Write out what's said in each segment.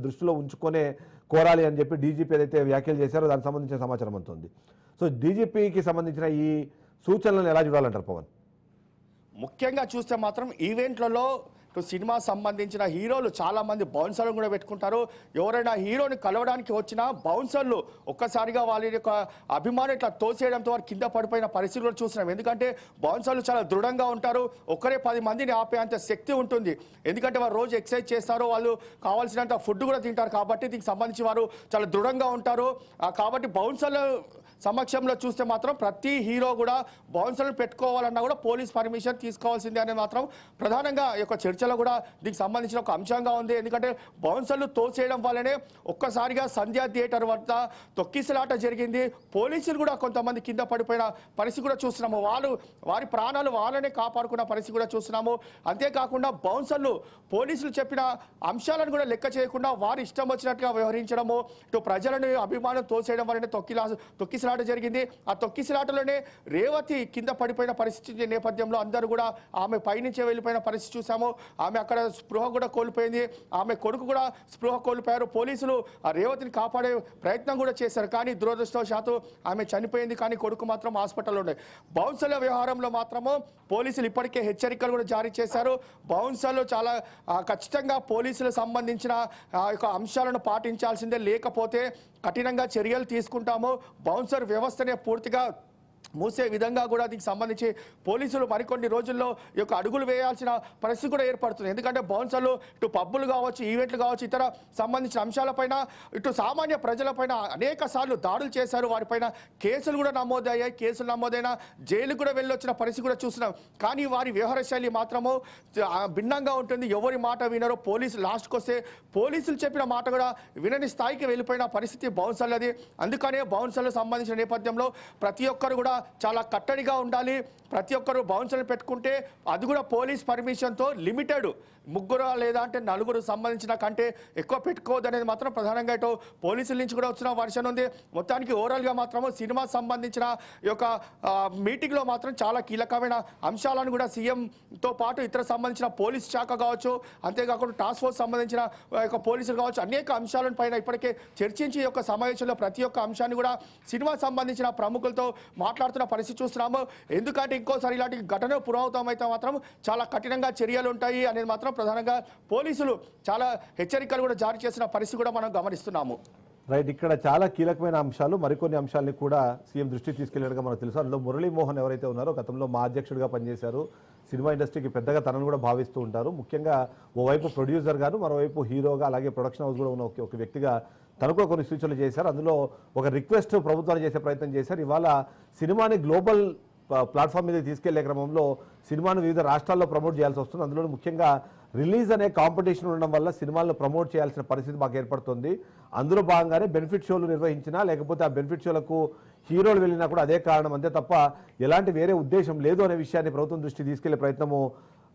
దృష్టిలో ఉంచుకునే కోరాలి అని చెప్పి డీజీపీ ఏదైతే వ్యాఖ్యలు చేశారో దానికి సంబంధించిన సమాచారం అంతుంది. సో డీజీపీకి సంబంధించిన ఈ సూచనలను ఎలా చూడాలంటారు పవన్? ముఖ్యంగా చూస్తే మాత్రం ఈవెంట్లలో సినిమా సంబంధించిన హీరోలు చాలా మంది బౌన్సర్లు కూడా పెట్టుకుంటారు. ఎవరైనా హీరోని కలవడానికి వచ్చినా బౌన్సర్లు ఒక్కసారిగా వాళ్ళ యొక్క అభిమానం ఇట్లా తోసేయడంతో వారు కింద పడిపోయిన పరిస్థితులు కూడా చూస్తున్నాం. ఎందుకంటే బౌన్సర్లు చాలా దృఢంగా ఉంటారు, ఒక్కరే 10 మందిని ఆపేంత శక్తి ఉంటుంది. ఎందుకంటే వారు రోజు ఎక్సర్సైజ్ చేస్తారు, వాళ్ళు కావాల్సినంత ఫుడ్ కూడా తింటారు కాబట్టి దీనికి సంబంధించి వారు చాలా దృఢంగా ఉంటారు. కాబట్టి బౌన్సర్లు సమక్షంలో చూస్తే మాత్రం ప్రతి హీరో కూడా బౌన్సర్లు పెట్టుకోవాలన్నా కూడా పోలీస్ పర్మిషన్ తీసుకోవాల్సిందే అనేది మాత్రం ప్రధానంగా ఈ యొక్క చర్చలో కూడా దీనికి సంబంధించిన ఒక అంశంగా ఉంది. ఎందుకంటే బౌన్సర్లు తోసేయడం వల్లనే ఒక్కసారిగా సంధ్యా థియేటర్ వద్ద తొక్కిసలాట జరిగింది. పోలీసులు కూడా కొంతమంది కింద పడిపోయిన పరిస్థితి కూడా చూస్తున్నాము. వారి ప్రాణాలు వాళ్ళనే కాపాడుకున్న పరిస్థితి కూడా చూస్తున్నాము. అంతేకాకుండా బౌన్సర్లు పోలీసులు చెప్పిన అంశాలను కూడా లెక్క చేయకుండా వారి ఇష్టం వచ్చినట్టుగా వ్యవహరించడము, ఇటు ప్రజలను అభిమానం తోసేయడం వల్లనే తొక్కిసలాట జరిగింది. ఆ తొక్కిసలాటలోనే రేవతి కింద పడిపోయిన పరిస్థితి నేపథ్యంలో అందరూ కూడా ఆమె పైనుంచే వెళ్ళిపోయిన పరిస్థితి చూసాము. ఆమె అక్కడ స్పృహ కూడా కోల్పోయింది, ఆమె కొడుకు కూడా స్పృహ కోల్పోయారు. పోలీసులు ఆ రేవతిని కాపాడే ప్రయత్నం కూడా చేశారు, కానీ దురదృష్టవశాత్తు ఆమె చనిపోయింది. కానీ కొడుకు మాత్రం హాస్పిటల్లో ఉండే. బౌన్సర్ల వ్యవహారంలో మాత్రము పోలీసులు ఇప్పటికే హెచ్చరికలు కూడా జారీ చేశారు. బౌన్సర్లు చాలా ఖచ్చితంగా పోలీసులకు సంబంధించిన యొక్క అంశాలను పాటించాల్సిందే, లేకపోతే కఠినంగా చర్యలు తీసుకుంటాము. బౌన్సర్ వ్యవస్థనే పూర్తిగా మూసే విధంగా కూడా దీనికి సంబంధించి పోలీసులు మరికొన్ని రోజుల్లో ఈ యొక్క అడుగులు వేయాల్సిన పరిస్థితి కూడా ఏర్పడుతుంది. ఎందుకంటే బౌన్సర్లు ఇటు పబ్బులు కావచ్చు, ఈవెంట్లు కావచ్చు, ఇతర సంబంధించిన అంశాలపైన ఇటు సామాన్య ప్రజలపైన అనేక సార్లు దాడులు చేశారు. వారిపైన కేసులు కూడా నమోదయ్యాయి. కేసులు నమోదైన జైలు కూడా వెళ్ళొచ్చిన పరిస్థితి కూడా చూస్తున్నాం. కానీ వారి వ్యవహార శైలి మాత్రము భిన్నంగా ఉంటుంది. ఎవరి మాట వినరో. పోలీసులు లాస్ట్కి వస్తే పోలీసులు చెప్పిన మాట కూడా వినని స్థాయికి వెళ్ళిపోయిన పరిస్థితి బౌన్సర్లది. అందుకనే బౌన్సర్లకు సంబంధించిన నేపథ్యంలో ప్రతి ఒక్కరు కూడా చాలా కట్టడిగా ఉండాలి. ప్రతి ఒక్కరు బౌన్సర్లు పెట్టుకుంటే అది కూడా పోలీస్ పర్మిషన్తో లిమిటెడ్, 3 లేదా అంటే 4 సంబంధించిన కంటే ఎక్కువ పెట్టుకోవద్దు అనేది మాత్రం ప్రధానంగా ఇటు పోలీసుల నుంచి కూడా వచ్చిన వర్షన్ ఉంది. మొత్తానికి ఓవరాల్గా మాత్రము సినిమా సంబంధించిన ఈ యొక్క మీటింగ్లో మాత్రం చాలా కీలకమైన అంశాలను కూడా సీఎంతో పాటు ఇతర సంబంధించిన పోలీస్ శాఖ కావచ్చు, అంతేకాకుండా టాస్క్ ఫోర్స్ సంబంధించిన యొక్క పోలీసులు కావచ్చు, అనేక అంశాలను పైన ఇప్పటికే చర్చించి ఈ యొక్క సమావేశంలో ప్రతి ఒక్క అంశాన్ని కూడా సినిమా సంబంధించిన ప్రముఖులతో మాట్లాడుతున్న పరిస్థితి చూస్తున్నాము. ఎందుకంటే ఇంకోసారి ఇలాంటి ఘటన పునరావృతం అయితే మాత్రం చాలా కఠినంగా చర్యలు ఉంటాయి అనేది మాత్రం ప్రధానంగా పోలీసులు చాలా హెచ్చరికలు కూడా జారీ చేసిన పరిస్థితి కూడా మనం గమనిస్తున్నాము. రైట్, ఇక్కడ చాలా కీలకమైన అంశాలు, మరికొన్ని అంశాలని కూడా సీఎం దృష్టికి తీసుకెళ్లినట్టుగా మనకు తెలుసు. అందులో మురళీమోహన్ ఎవరైతే ఉన్నారో గతంలో మా అధ్యక్షుడిగా పనిచేశారు, సినిమా ఇండస్ట్రీకి పెద్దగా తనను కూడా భావిస్తూ ఉంటారు. ముఖ్యంగా ఓవైపు ప్రొడ్యూసర్ గాను, మరోవైపు హీరోగా, అలాగే ప్రొడక్షన్ హౌస్ కూడా ఉన్న ఒక వ్యక్తిగా తను కూడా కొన్ని సూచనలు చేశారు. అందులో ఒక రిక్వెస్ట్ ప్రభుత్వాన్ని చేసే ప్రయత్నం చేశారు. ఇవాళ సినిమాని గ్లోబల్ ప్లాట్ఫామ్ మీద తీసుకెళ్లే క్రమంలో సినిమాను వివిధ రాష్ట్రాల్లో ప్రమోట్ చేయాల్సి వస్తుంది. అందులో ముఖ్యంగా రిలీజ్ అనే కాంపిటీషన్ ఉండడం వల్ల సినిమాలను ప్రమోట్ చేయాల్సిన పరిస్థితి మాకు ఏర్పడుతుంది. అందులో భాగంగానే బెనిఫిట్ షోలు నిర్వహించినా, లేకపోతే ఆ బెనిఫిట్ షోలకు హీరోలు వెళ్ళినా కూడా అదే కారణం, అంతే తప్ప ఎలాంటి వేరే ఉద్దేశం లేదు అనే విషయాన్ని ప్రభుత్వం దృష్టికి తీసుకెళ్లే ప్రయత్నము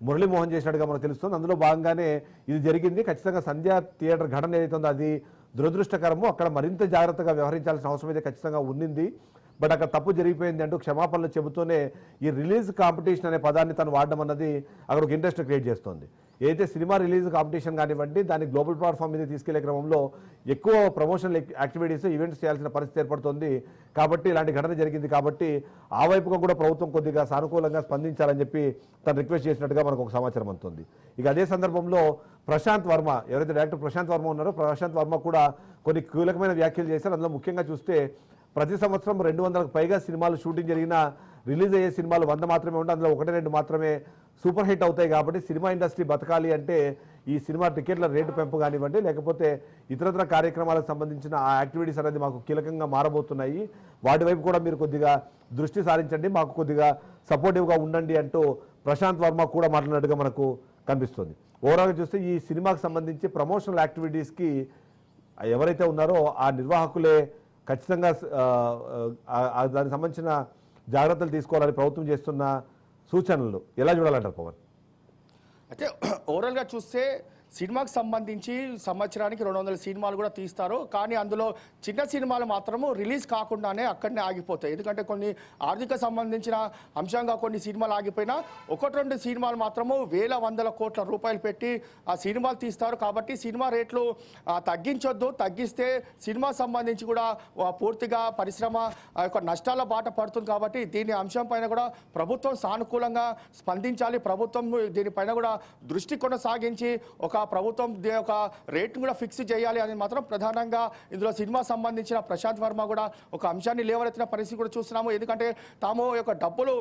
మురళీమోహన్ చేసినట్టుగా మనకు తెలుస్తుంది. అందులో భాగంగానే ఇది జరిగింది. ఖచ్చితంగా సంధ్యా థియేటర్ ఘటన ఏదైతే ఉందో అది దురదృష్టకరము. అక్కడ మరింత జాగ్రత్తగా వ్యవహరించాల్సిన అవసరం అయితే ఖచ్చితంగా ఉండింది. బట్ అక్కడ తప్పు జరిగిపోయింది అంటూ క్షమాపణలు చెబుతూనే ఈ రిలీజ్ కాంపిటీషన్ అనే పదాన్ని తను వాడడం అన్నది అక్కడ ఒక ఇంట్రెస్ట్ క్రియేట్ చేస్తుంది. ఏదైతే సినిమా రిలీజ్ కాంపిటీషన్ కానివ్వండి, దాన్ని గ్లోబల్ ప్లాట్ఫామ్ మీద తీసుకెళ్లే క్రమంలో ఎక్కువ ప్రమోషనల్ యాక్టివిటీస్, ఈవెంట్స్ చేయాల్సిన పరిస్థితి ఏర్పడుతుంది. కాబట్టి ఇలాంటి ఘటన జరిగింది. కాబట్టి ఆ వైపుగా కూడా ప్రభుత్వం కొద్దిగా సానుకూలంగా స్పందించాలని చెప్పి తను రిక్వెస్ట్ చేసినట్టుగా మనకు ఒక సమాచారం అందుతుంది. ఇక అదే సందర్భంలో ప్రశాంత్ వర్మ, ఎవరైతే డైరెక్టర్ ప్రశాంత్ వర్మ ఉన్నారో, ప్రశాంత్ వర్మ కూడా కొన్ని కీలకమైన వ్యాఖ్యలు చేశారు. అందులో ముఖ్యంగా చూస్తే ప్రతి సంవత్సరం 200కు పైగా సినిమాలు షూటింగ్ జరిగిన రిలీజ్ అయ్యే సినిమాలు 100 మాత్రమే ఉంటాయి. అందులో 1-2 మాత్రమే సూపర్ హిట్ అవుతాయి. కాబట్టి సినిమా ఇండస్ట్రీ బతకాలి అంటే ఈ సినిమా టికెట్ల రేటు పెంపు కానివ్వండి, లేకపోతే ఇతరత్ర కార్యక్రమాలకు సంబంధించిన ఆ యాక్టివిటీస్ అనేది మాకు కీలకంగా మారబోతున్నాయి. వాటి వైపు కూడా మీరు కొద్దిగా దృష్టి సారించండి, మాకు కొద్దిగా సపోర్టివ్గా ఉండండి అంటూ ప్రశాంత్ వర్మ కూడా మాట్లాడినట్టుగా మనకు కనిపిస్తుంది. ఓవరాల్గా చూస్తే ఈ సినిమాకి సంబంధించి ప్రమోషనల్ యాక్టివిటీస్కి ఎవరైతే ఉన్నారో ఆ నిర్వాహకులే ఖచ్చితంగా దానికి సంబంధించిన జాగ్రత్తలు తీసుకోవాలని ప్రభుత్వం చేస్తున్న సూచనలు ఎలా చూడాలంటారు పవన్? అయితే ఓవరాల్గా చూస్తే సినిమాకి సంబంధించి సంవత్సరానికి 200 సినిమాలు కూడా తీస్తారు. కానీ అందులో చిన్న సినిమాలు మాత్రము రిలీజ్ కాకుండానే అక్కడనే ఆగిపోతాయి. ఎందుకంటే కొన్ని ఆర్థిక సంబంధించిన అంశంగా కొన్ని సినిమాలు ఆగిపోయినా 1-2 సినిమాలు మాత్రము వేల వందల కోట్ల రూపాయలు పెట్టి ఆ సినిమాలు తీస్తారు. కాబట్టి సినిమా రేట్లు తగ్గించొద్దు. తగ్గిస్తే సినిమా సంబంధించి కూడా పూర్తిగా పరిశ్రమ యొక్క నష్టాల బాట పడుతుంది. కాబట్టి దీని అంశం పైన కూడా ప్రభుత్వం సానుకూలంగా స్పందించాలి. ప్రభుత్వం దీనిపైన కూడా దృష్టి కొనసాగించి ఒక ప్రభుత్వం ఒక రేట్ను కూడా ఫిక్స్ చేయాలి అని మాత్రం ప్రధానంగా ఇందులో సినిమా సంబంధించిన ప్రశాంత్ వర్మ కూడా ఒక అంశాన్ని లేవనెత్తిన పరిస్థితి కూడా చూస్తున్నాము. ఎందుకంటే తాము యొక్క డబ్బులు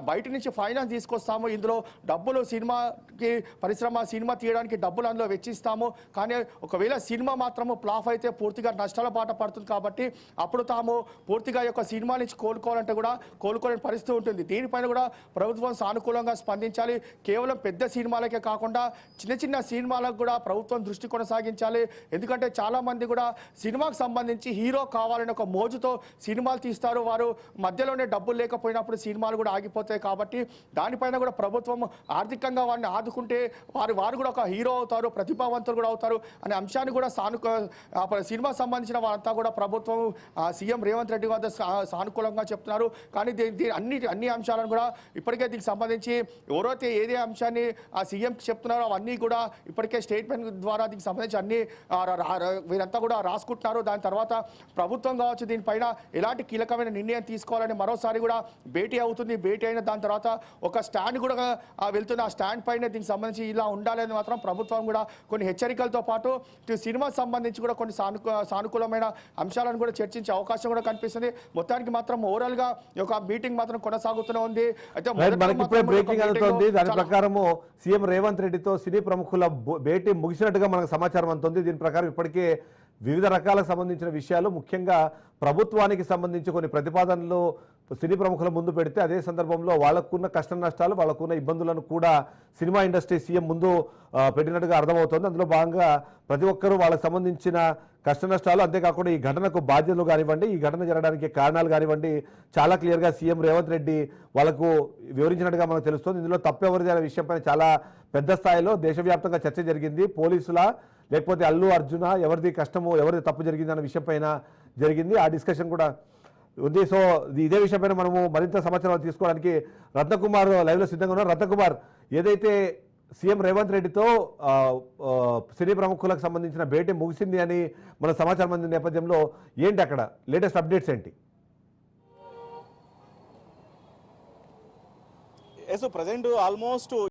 బయట నుంచి ఫైనాన్స్ తీసుకొస్తాము, ఇందులో డబ్బులు సినిమాకి పరిశ్రమ సినిమా తీయడానికి డబ్బులు అందులో వెచ్చిస్తాము. కానీ ఒకవేళ సినిమా మాత్రము ఫ్లాప్ అయితే పూర్తిగా నష్టాల బాట పడుతుంది. కాబట్టి అప్పుడు తాము పూర్తిగా యొక్క సినిమా నుంచి కోలుకోవాలంటే కూడా కోలుకోలేని పరిస్థితి ఉంటుంది. దీనిపైన కూడా ప్రభుత్వం సానుకూలంగా స్పందించాలి. కేవలం పెద్ద సినిమాలకే కాకుండా చిన్న చిన్న సినిమాలకు కూడా ప్రభుత్వం దృష్టి కొనసాగించాలి. ఎందుకంటే చాలా మంది కూడా సినిమాకు సంబంధించి హీరో కావాలని ఒక మోజుతో సినిమాలు తీస్తారు. వారు మధ్యలోనే డబ్బులు లేకపోయినప్పుడు సినిమాలు కూడా ఆగిపోతాయి. కాబట్టి దానిపైన కూడా ప్రభుత్వం ఆర్థికంగా వారిని ఆదుకుంటే వారు కూడా ఒక హీరో అవుతారు, ప్రతిభావంతులు కూడా అవుతారు అనే అంశాన్ని కూడా సినిమా సంబంధించిన వారంతా కూడా ప్రభుత్వం సీఎం రేవంత్ రెడ్డి వద్ద సానుకూలంగా చెప్తున్నారు. కానీ అన్ని అంశాలను కూడా ఇప్పటికే దీనికి సంబంధించి ఎవరైతే ఏదే అంశాన్ని ఆ సీఎంకి చెప్తున్నారో అవన్నీ కూడా ఇప్పటికే స్టేట్మెంట్ ద్వారా దీనికి సంబంధించి అన్ని వీరంతా కూడా రాసుకుంటున్నారు. దాని తర్వాత ప్రభుత్వం కావచ్చు దీనిపైన ఎలాంటి కీలకమైన నిర్ణయం తీసుకోవాలని మరోసారి కూడా భేటీ అవుతుంది. భేటీ అయిన దాని తర్వాత ఒక స్టాండ్ కూడా వెళ్తుంది. ఆ స్టాండ్ పైన దీనికి సంబంధించి ఇలా ఉండాలని మాత్రం ప్రభుత్వం కూడా కొన్ని హెచ్చరికలతో పాటు సినిమా సంబంధించి కూడా కొన్ని సానుకూలమైన అంశాలను కూడా చర్చించే అవకాశం కూడా కనిపిస్తుంది. మొత్తానికి మాత్రం ఓవరాల్ గా ఒక మీటింగ్ మాత్రం కొనసాగుతూనే ఉంది. అయితే బ్రేకింగ్ అవుతుంది. దాని ప్రకారము సీఎం రేవంత్ రెడ్డితో సినీ ప్రముఖుల భేటీ ముగిసినట్టుగా మనకు సమాచారం అందుతుంది. దీని ప్రకారం ఇప్పటికే వివిధ రకాలకు సంబంధించిన విషయాలు, ముఖ్యంగా ప్రభుత్వానికి సంబంధించి కొన్ని ప్రతిపాదనలు సినీ ప్రముఖుల ముందు పెడితే అదే సందర్భంలో వాళ్ళకున్న కష్ట నష్టాలు, వాళ్ళకున్న ఇబ్బందులను కూడా సినిమా ఇండస్ట్రీ సీఎం ముందు పెట్టినట్టుగా అర్థమవుతుంది. అందులో భాగంగా ప్రతి ఒక్కరూ వాళ్ళకు సంబంధించిన కష్ట నష్టాలు, అంతేకాకుండా ఈ ఘటనకు బాధ్యతలు కానివ్వండి, ఈ ఘటన జరగడానికి కారణాలు కానివ్వండి, చాలా క్లియర్గా సీఎం రేవంత్ రెడ్డి వాళ్ళకు వివరించినట్టుగా మనకు తెలుస్తుంది. ఇందులో తప్పెవరిది అనే విషయంపై చాలా పెద్ద స్థాయిలో దేశవ్యాప్తంగా చర్చ జరిగింది. పోలీసుల లేకపోతే అల్లు అర్జున, ఎవరిది కష్టమో ఎవరిది తప్పు జరిగింది అన్న విషయం పైన జరిగింది. ఆ డిస్కషన్ కూడా ఉంది. సో ఇదే విషయం పైన మనము మరింత సమాచారం తీసుకోవడానికి రత్నకుమార్ లైవ్లో సిద్ధంగా ఉన్నారు. రత్నకుమార్, ఏదైతే సీఎం రేవంత్ రెడ్డితో సినీ ప్రముఖులకు సంబంధించిన భేటీ ముగిసింది అని మన సమాచారం అందిన నేపథ్యంలో ఏంటి అక్కడ లేటెస్ట్ అప్డేట్స్ ఏంటి? Present almost